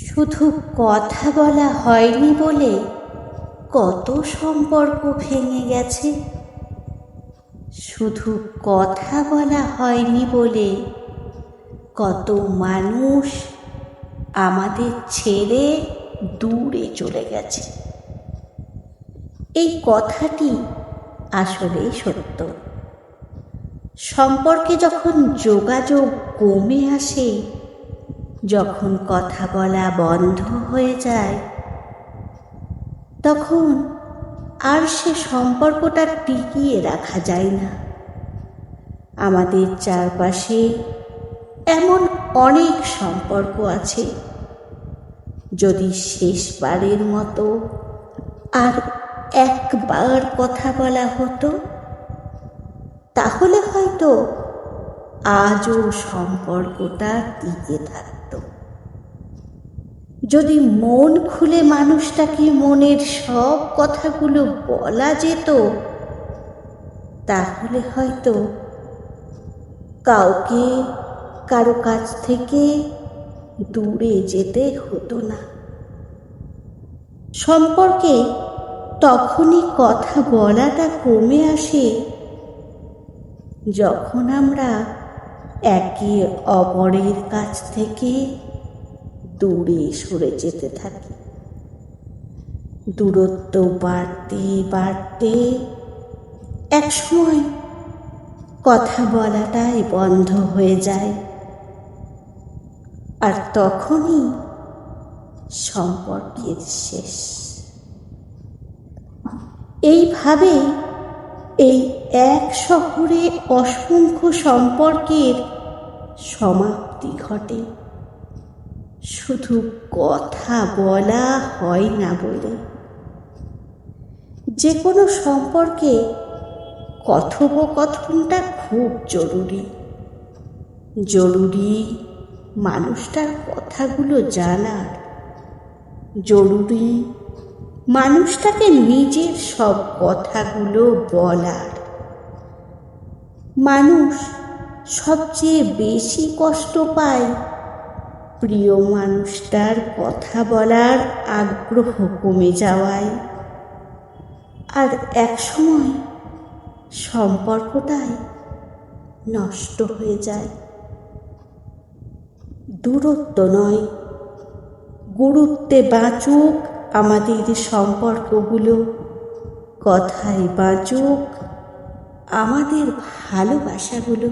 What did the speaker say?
শুধু কথা বলা হয়নি বলে কত সম্পর্ক ভেঙে গেছে। শুধু কথা বলা হয়নি বলে কত মানুষ আমাদের ছেড়ে দূরে চলে গেছে। এই কথাটি আসলেই সত্য। সম্পর্কে যখন যোগাযোগ কমে আসে, যখন কথা বলা বন্ধ হয়ে যায়, তখন আর সে সম্পর্কটা টিকিয়ে রাখা যায় না। আমাদের চারপাশে এমন অনেক সম্পর্ক আছে, যদি শেষবারের মতো আর একবার কথা বলা হতো, তাহলে হয়তো আজও সম্পর্কটা টিকে থাকত। যদি মন খুলে মানুষটাকে মনের সব কথাগুলো বলা যেত, তাহলে হয়তো কাউকে কারো কাছ থেকে দূরে যেতে হতো না। সম্পর্কে তখনই কথা বলাটা কমে আসে যখন আমরা একে অপরের কাছ থেকে দূরে সরে যেতে থাকি। দূরত্ব বাড়তে বাড়তে একসময় কথা বলাটাই বন্ধ হয়ে যায়, আর তখনই সম্পর্কের শেষ। এইভাবে এই এক শহরে অসংখ্য সম্পর্কের সমাপ্তি ঘটে, শুধু কথা বলা হয় না বলে। যে কোনো সম্পর্কে কথোপকথনটা খুব জরুরি মানুষটার কথাগুলো জানার, জরুরি মানুষটাকে নিজের সব কথাগুলো বলার। মানুষ সবচেয়ে বেশি কষ্ট পায় প্রিয় মানুষটার কথা বলার আগ্রহ কমে যাওয়ায়, আর একসময় সম্পর্কটাই নষ্ট হয়ে যায়। দূরত্ব নয়, গুরুত্বে বাঁচুক আমাদের সম্পর্কগুলো, কথায় বাঁচুক আমাদের ভালোবাসাগুলো।